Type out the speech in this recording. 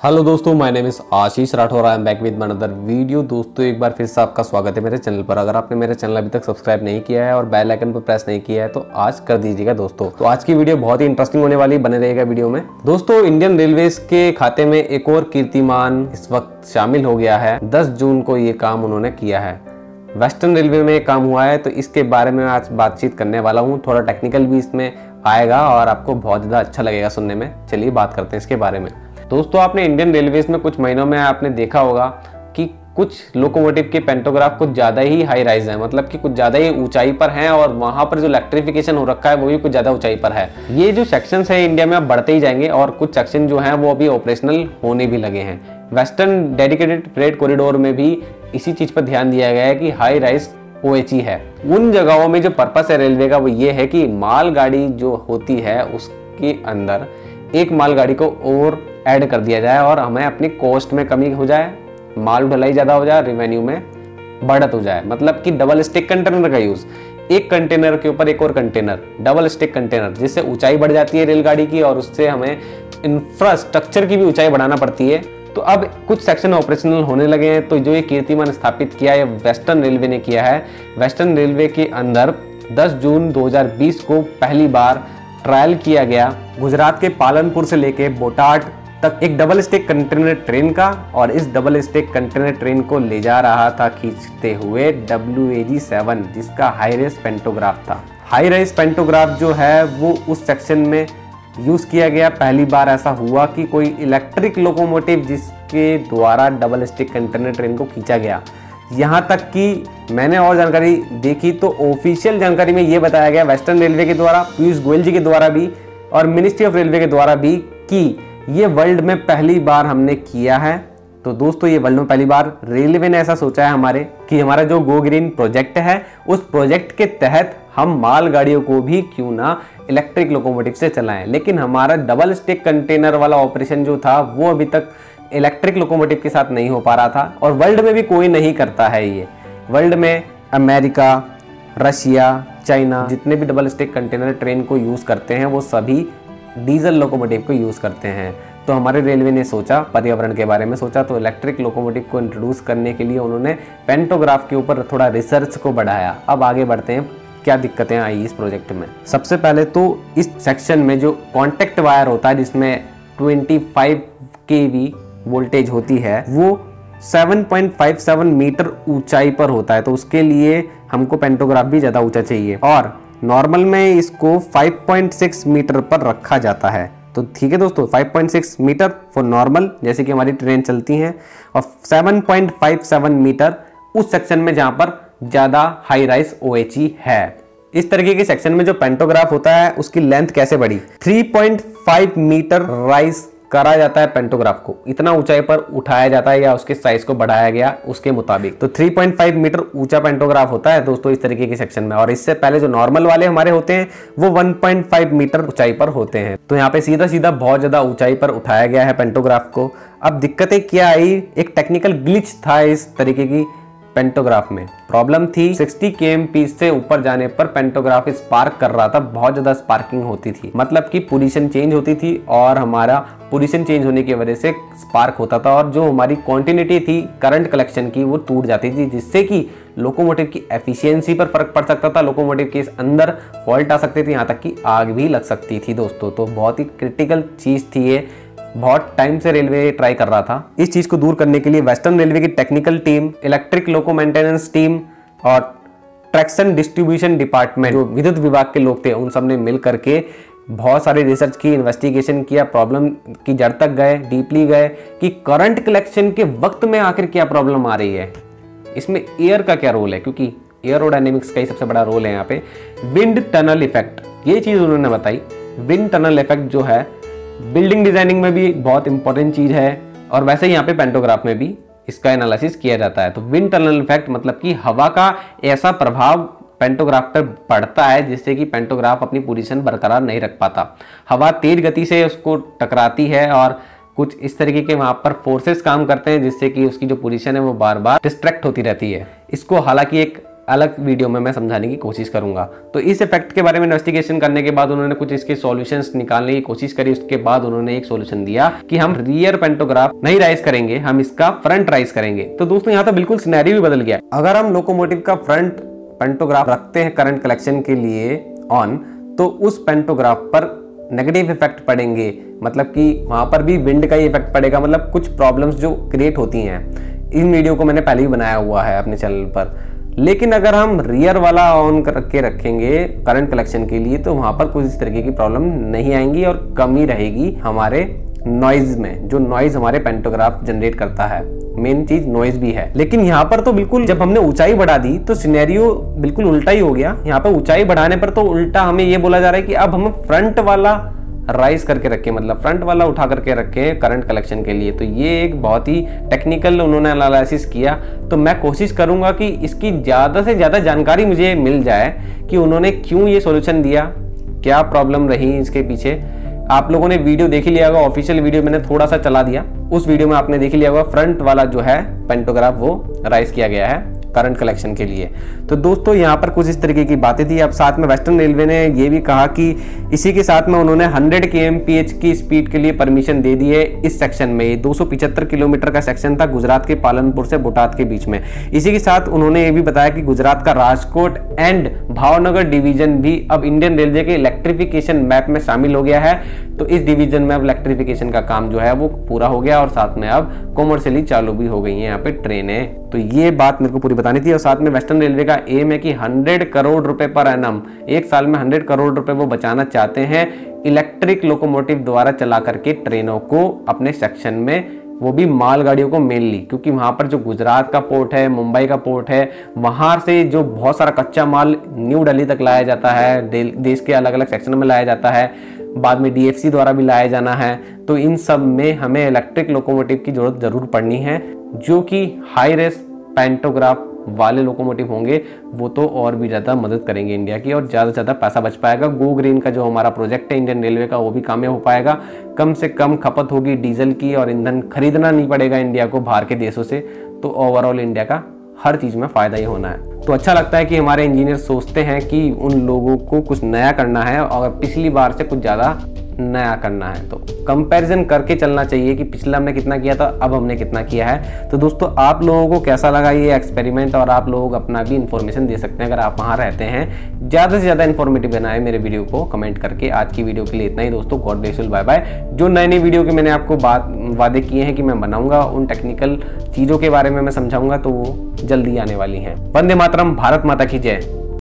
Hello दोस्तों, my name is Ashish Rathore. I am back with another video. दोस्तों एक बार फिर से आपका स्वागत है मेरे चैनल पर। अगर आपने मेरे चैनल अभी तक सब्सक्राइब नहीं किया है और बेल आइकन पर प्रेस नहीं किया है तो आज कर दीजिएगा दोस्तों। तो आज की वीडियो बहुत ही इंटरेस्टिंग होने वाली, बने रहेगा वीडियो में। दोस्तों इंडियन रेलवेज के खाते में एक और कीर्तिमान इस वक्त शामिल हो गया है। 10 जून को ये काम उन्होंने किया है। वेस्टर्न रेलवे में काम हुआ है, तो इसके बारे में आज बातचीत करने वाला हूँ। थोड़ा टेक्निकल भी इसमें आएगा और आपको बहुत ज़्यादा अच्छा लगेगा सुनने में। चलिए बात करते हैं इसके बारे में। दोस्तों आपने इंडियन रेलवेज में कुछ महीनों में आपने देखा होगा कि कुछ लोकोमोटिव के पेंटोग्राफ कुछ ज़्यादा ही हाई राइज है, मतलब कि कुछ ज़्यादा ही ऊंचाई पर हैं और वहाँ पर जो इलेक्ट्रिफिकेशन हो रखा है वो भी कुछ ज़्यादा ऊंचाई पर है। ये जो सेक्शंस है इंडिया में अब बढ़ते ही जाएंगे और कुछ सेक्शन जो हैं वो अभी ऑपरेशनल होने भी लगे हैं। वेस्टर्न डेडिकेटेड फ्रेट कॉरिडोर में भी इसी चीज़ पर ध्यान दिया गया है कि हाई राइज OHE है। उन जगहों में जो पर्पस है रेलवे का वो ये है कि मालगाड़ी जो होती है उसके अंदर एक मालगाड़ी को और ऐड कर दिया जाए और हमें अपनी कॉस्ट में कमी हो जाए, माल ढुलाई ज़्यादा हो जाए, रेवेन्यू में बढ़त हो जाए। मतलब कि डबल स्टिक कंटेनर का यूज़, एक कंटेनर के ऊपर एक और कंटेनर, डबल स्टिक कंटेनर, जिससे ऊंचाई बढ़ जाती है रेलगाड़ी की और उससे हमें इंफ्रास्ट्रक्चर की भी ऊंचाई बढ़ाना पड़ती है। तो अब कुछ सेक्शन ऑपरेशनल होने लगे हैं। तो जो ये कीर्तिमान स्थापित किया है वेस्टर्न रेलवे ने किया है। वेस्टर्न रेलवे के अंदर 10 जून 2020 को पहली बार ट्रायल किया गया गुजरात के पालनपुर से लेके बोटाड तक एक डबल स्टिक कंटेनर ट्रेन का। और इस डबल स्टिक कंटेनर ट्रेन को ले जा रहा था खींचते हुए WAG-7, जिसका हाई रेस पेंटोग्राफ था। हाई रेस पेंटोग्राफ जो है वो उस सेक्शन में यूज किया गया। पहली बार ऐसा हुआ कि कोई इलेक्ट्रिक लोकोमोटिव जिसके द्वारा डबल स्टिक कंटेनर ट्रेन को खींचा गया। यहाँ तक कि मैंने और जानकारी देखी तो ऑफिशियल जानकारी में ये बताया गया वेस्टर्न रेलवे के द्वारा, पीयूष गोयल जी के द्वारा भी और मिनिस्ट्री ऑफ रेलवे के द्वारा भी कि ये वर्ल्ड में पहली बार हमने किया है। तो दोस्तों ये वर्ल्ड में पहली बार रेलवे ने ऐसा सोचा है हमारे कि हमारा जो गो ग्रीन प्रोजेक्ट है उस प्रोजेक्ट के तहत हम मालगाड़ियों को भी क्यों ना इलेक्ट्रिक लोकोमोटिव से चलाएं। लेकिन हमारा डबल स्टिक कंटेनर वाला ऑपरेशन जो था वो अभी तक इलेक्ट्रिक लोकोमोटिव के साथ नहीं हो पा रहा था और वर्ल्ड में भी कोई नहीं करता है। ये वर्ल्ड में अमेरिका, रशिया, चाइना जितने भी डबल स्टिक कंटेनर ट्रेन को यूज़ करते हैं वो सभी डीजल लोकोमोटिव को यूज़ करते हैं। तो हमारे रेलवे ने सोचा, पर्यावरण के बारे में सोचा, तो इलेक्ट्रिक लोकोमोटिव को इंट्रोड्यूस करने के लिए उन्होंने पेंटोग्राफ के ऊपर थोड़ा रिसर्च को बढ़ाया। अब आगे बढ़ते हैं, क्या दिक्कतें आई इस प्रोजेक्ट में। सबसे पहले तो इस सेक्शन में जो कॉन्टेक्ट वायर होता है जिसमें 25 kV वोल्टेज होती है वो 7.57 मीटर ऊंचाई पर होता है। तो उसके लिए हमको पेंटोग्राफ भी ज़्यादा ऊंचा चाहिए और नॉर्मल में इसको 5.6 मीटर पर रखा जाता है। तो ठीक है दोस्तों, 5.6 मीटर फॉर नॉर्मल जैसे कि हमारी ट्रेन चलती हैं और 7.57 मीटर उस सेक्शन में जहाँ पर ज़्यादा हाई राइज OHE है। इस तरीके के सेक्शन में जो पेंटोग्राफ होता है उसकी लेंथ कैसे बढ़ी, 3.5 मीटर राइज करा जाता है पेंटोग्राफ को, इतना ऊंचाई पर उठाया जाता है या उसके साइज को बढ़ाया गया उसके मुताबिक। तो 3.5 मीटर ऊंचा पेंटोग्राफ होता है दोस्तों इस तरीके के सेक्शन में। और इससे पहले जो नॉर्मल वाले हमारे होते हैं वो 1.5 मीटर ऊंचाई पर होते हैं। तो यहाँ पे सीधा सीधा बहुत ज्यादा ऊंचाई पर उठाया गया है पेंटोग्राफ को। अब दिक्कतें क्या आई, एक टेक्निकल ग्लिच था इस तरीके की पेंटोग्राफ में। प्रॉब्लम थी 60 kmph से ऊपर जाने पर पेंटोग्राफ स्पार्क कर रहा था, बहुत ज़्यादा स्पार्किंग होती थी, मतलब कि पोजीशन चेंज होती थी और हमारा पोजीशन चेंज होने की वजह से स्पार्क होता था और जो हमारी कॉन्टिन्यूटी थी करंट कलेक्शन की वो टूट जाती थी, जिससे कि लोकोमोटिव की एफिशिएंसी पर फर्क पड़ सकता था, लोकोमोटिव के अंदर फॉल्ट आ सकते थे, यहाँ तक कि आग भी लग सकती थी दोस्तों। तो बहुत ही क्रिटिकल चीज़ थी ये, बहुत टाइम से रेलवे ट्राई कर रहा था। इस चीज को दूर करने के लिए वेस्टर्न रेलवे की technical team, electric loco maintenance team और ट्रैक्शन डिस्ट्रीब्यूशन डिपार्टमेंट जो विद्युत विभाग के लोग थे उन सब ने मिल करके बहुत सारी रिसर्च की, इन्वेस्टिगेशन किया, प्रॉब्लम की जड़ तक गए, डीपली गए कि करंट कलेक्शन के वक्त में आखिर क्या प्रॉब्लम आ रही है, इसमें एयर का क्या रोल है, क्योंकि एयरोडायनेमिक्स का ही सबसे बड़ा रोल है यहाँ पे। विंड टनल इफेक्ट, ये चीज उन्होंने बताई। विंड टनल इफेक्ट जो है बिल्डिंग डिजाइनिंग में भी बहुत इंपॉर्टेंट चीज है और वैसे ही यहाँ पे पेंटोग्राफ में भी इसका एनालिसिस किया जाता है। तो विंड टनल इफेक्ट मतलब कि हवा का ऐसा प्रभाव पेंटोग्राफ पर पड़ता है जिससे कि पेंटोग्राफ अपनी पोजीशन बरकरार नहीं रख पाता। हवा तेज गति से उसको टकराती है और कुछ इस तरीके के वहाँ पर फोर्सेस काम करते हैं जिससे कि उसकी जो पोजीशन है वो बार बार डिस्ट्रैक्ट होती रहती है। इसको हालांकि एक अलग वीडियो में मैं समझाने की कोशिश करूंगा। तो इस इफेक्ट के बारे में इन्वेस्टिगेशन करने के बाद उन्होंने कुछ इसके सॉल्यूशंस निकालने की कोशिश करी। उसके बाद उन्होंने एक सॉल्यूशन दिया कि हम रियर पेंटोग्राफ नहीं राइज करेंगे, हम इसका फ्रंट राइज करेंगे। तो दोस्तों यहाँ तो बिल्कुल सिनेरियो भी बदल गया। अगर हम लोकोमोटिव का फ्रंट पेंटोग्राफ रखते हैं करंट कलेक्शन के लिए ऑन, तो उस पेंटोग्राफ पर नेगेटिव इफेक्ट पड़ेंगे, मतलब कि वहां पर भी विंड का ही इफेक्ट पड़ेगा, मतलब कुछ प्रॉब्लम्स जो क्रिएट होती हैं। इन वीडियो को मैंने पहले ही बनाया हुआ है अपने चैनल पर। लेकिन अगर हम रियर वाला ऑन करके रखेंगे करंट कलेक्शन के लिए, तो वहां पर कुछ इस तरीके की प्रॉब्लम नहीं आएंगी और कमी रहेगी हमारे नॉइज में, जो नॉइज हमारे पेंटोग्राफ जनरेट करता है। मेन चीज नॉइज भी है। लेकिन यहाँ पर तो बिल्कुल जब हमने ऊंचाई बढ़ा दी तो सिनेरियो बिल्कुल उल्टा ही हो गया। यहाँ पर ऊंचाई बढ़ाने पर तो उल्टा हमें ये बोला जा रहा है कि अब हम फ्रंट वाला राइज करके रखें, मतलब फ्रंट वाला उठा करके रखें करंट कलेक्शन के लिए। तो ये एक बहुत ही टेक्निकल उन्होंने एनालिसिस किया। तो मैं कोशिश करूंगा कि इसकी ज़्यादा से ज़्यादा जानकारी मुझे मिल जाए कि उन्होंने क्यों ये सॉल्यूशन दिया, क्या प्रॉब्लम रही इसके पीछे। आप लोगों ने वीडियो देख ही लिया होगा, ऑफिशियल वीडियो मैंने थोड़ा सा चला दिया, उस वीडियो में आपने देख ही लिया होगा फ्रंट वाला जो है पेंटोग्राफ वो राइज किया गया है करंट कलेक्शन के लिए। तो दोस्तों यहाँ पर कुछ इस तरीके की बातें थी। अब साथ में वेस्टर्न रेलवे ने ये भी कहा कि इसी के साथ में उन्होंने 100 kmph की स्पीड के लिए परमिशन दे दी है इस सेक्शन में। ये 275 किलोमीटर का सेक्शन था गुजरात के पालनपुर से बोटाद के बीच में। इसी के साथ उन्होंने ये भी बताया कि गुजरात का राजकोट एंड भावनगर डिवीजन भी अब इंडियन रेलवे के इलेक्ट्रिफिकेशन मैप में शामिल हो गया है। तो इस डिवीजन में अब इलेक्ट्रिफिकेशन का काम जो है वो पूरा हो गया और साथ में अब कॉमर्शियली चालू भी हो गई हैं यहाँ पे ट्रेनें। तो ये बात मेरे को पूरी बतानी थी। और साथ में वेस्टर्न रेलवे का एम है कि 100 करोड़ रुपए पर एनम, एक साल में 100 करोड़ रुपए वो बचाना चाहते हैं इलेक्ट्रिक लोकोमोटिव द्वारा चला करके ट्रेनों को अपने सेक्शन में, वो भी मालगाड़ियों को मेनली, क्योंकि वहां पर जो गुजरात का पोर्ट है, मुंबई का पोर्ट है, वहां से जो बहुत सारा कच्चा माल न्यू दिल्ली तक लाया जाता है, देश के अलग अलग सेक्शन में लाया जाता है, बाद में डीएफसी द्वारा भी लाया जाना है। तो इन सब में हमें इलेक्ट्रिक लोकोमोटिव की जरूरत जरूर पड़नी है, जो कि हाई रेस पेंटोग्राफ वाले लोकोमोटिव होंगे, वो तो और भी ज़्यादा मदद करेंगे इंडिया की, और ज़्यादा से ज़्यादा पैसा बच पाएगा। गो ग्रीन का जो हमारा प्रोजेक्ट है इंडियन रेलवे का, वो भी कामयाब हो पाएगा। कम से कम खपत होगी डीजल की और ईंधन खरीदना नहीं पड़ेगा इंडिया को बाहर के देशों से। तो ओवरऑल इंडिया का हर चीज़ में फ़ायदा ही होना है। तो अच्छा लगता है कि हमारे इंजीनियर सोचते हैं कि उन लोगों को कुछ नया करना है और पिछली बार से कुछ ज़्यादा नया करना है। तो कंपैरिजन करके चलना चाहिए कि पिछला हमने कितना किया था, अब हमने कितना किया है। तो दोस्तों आप लोगों को कैसा लगा ये एक्सपेरिमेंट, और आप लोग अपना भी इन्फॉर्मेशन दे सकते हैं अगर आप वहाँ रहते हैं। ज़्यादा से ज़्यादा इन्फॉर्मेटिव बनाए मेरे वीडियो को कमेंट करके। आज की वीडियो के लिए इतना ही दोस्तों, God bless you, bye bye. जो नई नई वीडियो के मैंने आपको वादे किए हैं कि मैं बनाऊंगा, उन टेक्निकल चीज़ों के बारे में मैं समझाऊंगा, तो वो जल्दी आने वाली हैं। वंदे मातरम, भारत माता की जय।